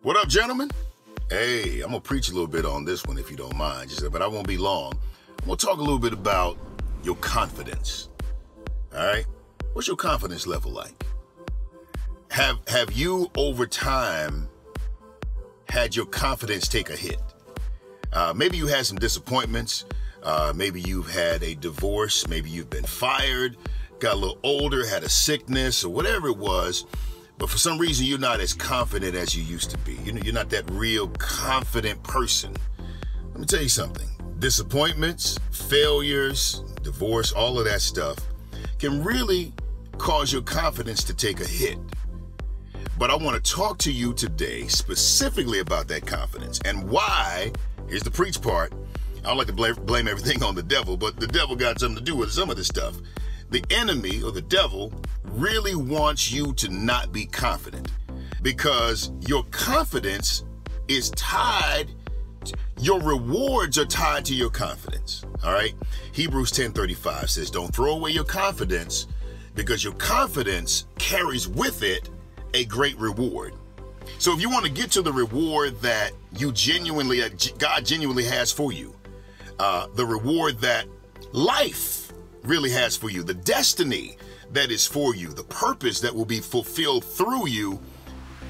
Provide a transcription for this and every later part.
What up, gentlemen? Hey, I'm gonna preach a little bit on this one if you don't mind, but I won't be long. I'm gonna talk a little bit about your confidence. All right? What's your confidence level like? Have you over time had your confidence take a hit? Maybe you had some disappointments. Maybe you've had a divorce. Maybe you've been fired, got a little older, had a sickness, or whatever it was. But for some reason, you're not as confident as you used to be. You're not that real confident person. Let me tell you something. Disappointments, failures, divorce, all of that stuff can really cause your confidence to take a hit. But I want to talk to you today specifically about that confidence and why. Here's the preach part. I don't like to blame everything on the devil, but the devil got something to do with some of this stuff. The enemy or the devil really wants you to not be confident because your confidence is tied, your rewards are tied to your confidence. All right. Hebrews 10:35 says, don't throw away your confidence because your confidence carries with it a great reward. So if you want to get to the reward that God genuinely has for you, the reward that life really has for you, the destiny that is for you, the purpose that will be fulfilled through you,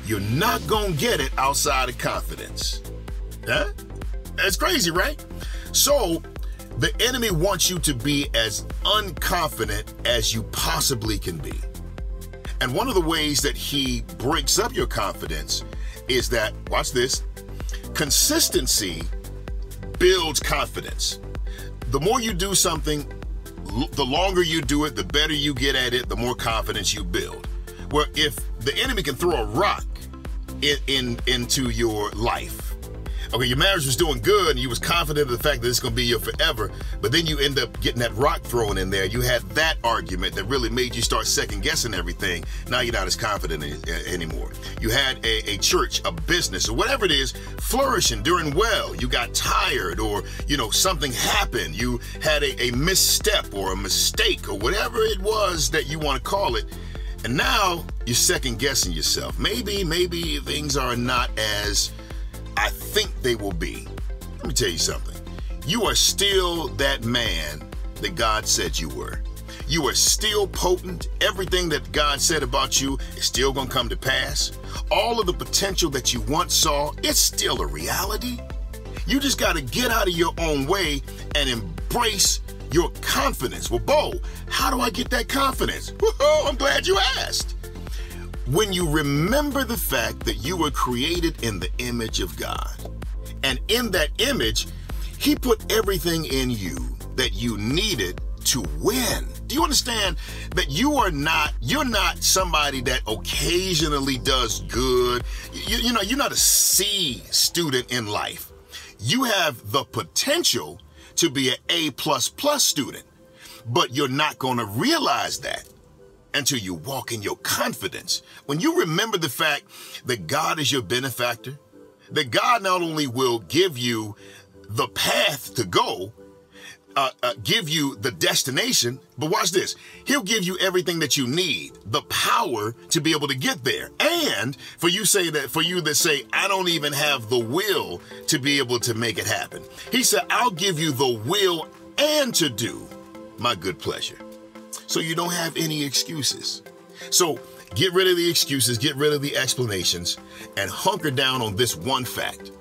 you're not going to get it outside of confidence. Huh? That's crazy, right? So the enemy wants you to be as unconfident as you possibly can be. And one of the ways that he breaks up your confidence is that, watch this, consistency builds confidence. The more you do something, the longer you do it, the better you get at it, the more confidence you build. Where if the enemy can throw a rock into your life, okay, your marriage was doing good and you was confident of the fact that it's going to be your forever, but then you end up getting that rock thrown in there. You had that argument that really made you start second guessing everything. Now you're not as confident anymore. You had a church, a business, or whatever it is, flourishing, doing well. You got tired or, something happened. You had a misstep or a mistake or whatever it was that you want to call it. And now you're second guessing yourself. Maybe things are not as I think they will be. Let me tell you something. You are still that man that God said you were. You are still potent. Everything that God said about you is still going to come to pass. All of the potential that you once saw, it's still a reality. You just got to get out of your own way and embrace your confidence. Well, Bo, how do I get that confidence? Whoa, I'm glad you asked. When you remember the fact that you were created in the image of God, and in that image, he put everything in you that you needed to win. Do you understand that you're not somebody that occasionally does good? You're not a C student in life. You have the potential to be an A++ student, but you're not going to realize that until you walk in your confidence. When you remember the fact that God is your benefactor, that God not only will give you the path to go, give you the destination, but watch this, he'll give you everything that you need, the power to be able to get there. And for you that say, I don't even have the will to be able to make it happen. He said, I'll give you the will and to do my good pleasure. So you don't have any excuses. So get rid of the excuses, get rid of the explanations, and hunker down on this one fact,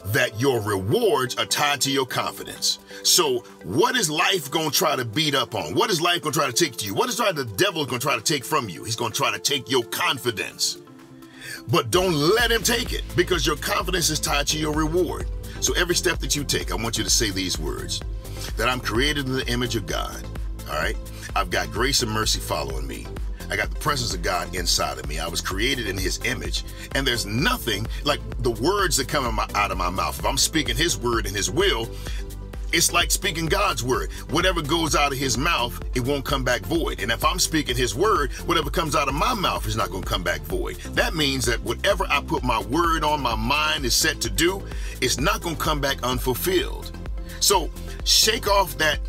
that your rewards are tied to your confidence. So what is life going to try to beat up on? What is life going to try to take to you? What is the devil going to try to take from you? He's going to try to take your confidence. But don't let him take it, because your confidence is tied to your reward. So every step that you take, I want you to say these words, that I'm created in the image of God. All right. I've got grace and mercy following me. I got the presence of God inside of me. I was created in his image. And there's nothing like the words that come out of my mouth. If I'm speaking his word and his will, it's like speaking God's word. Whatever goes out of his mouth, it won't come back void. And if I'm speaking his word, whatever comes out of my mouth is not going to come back void. That means that whatever I put my word on, my mind is set to do, it's not going to come back unfulfilled. So shake off that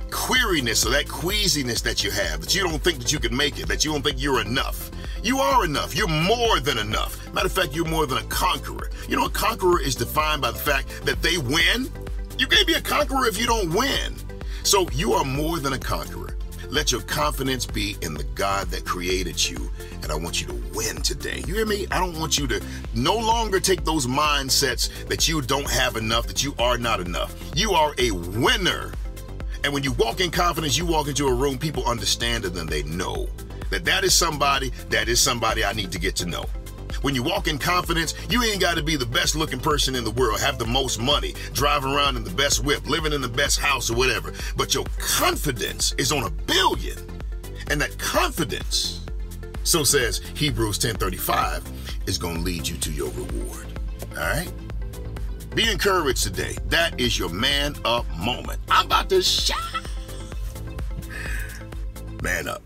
queeriness or that queasiness that you have, that you don't think that you can make it, that you don't think you're enough. You are enough. You're more than enough. Matter of fact, you're more than a conqueror. You know, a conqueror is defined by the fact that they win. You can't be a conqueror if you don't win. So you are more than a conqueror. Let your confidence be in the God that created you. And I want you to win today. You hear me? I don't want you to no longer take those mindsets that you don't have enough, that you are not enough. You are a winner. And when you walk in confidence, you walk into a room, people understand it and they know that is somebody I need to get to know. When you walk in confidence, you ain't got to be the best looking person in the world, have the most money, drive around in the best whip, living in the best house or whatever. But your confidence is on $1 billion. And that confidence, so says Hebrews 10:35, is going to lead you to your reward. All right? Be encouraged today. That is your man up moment. I'm about to shine. Man up.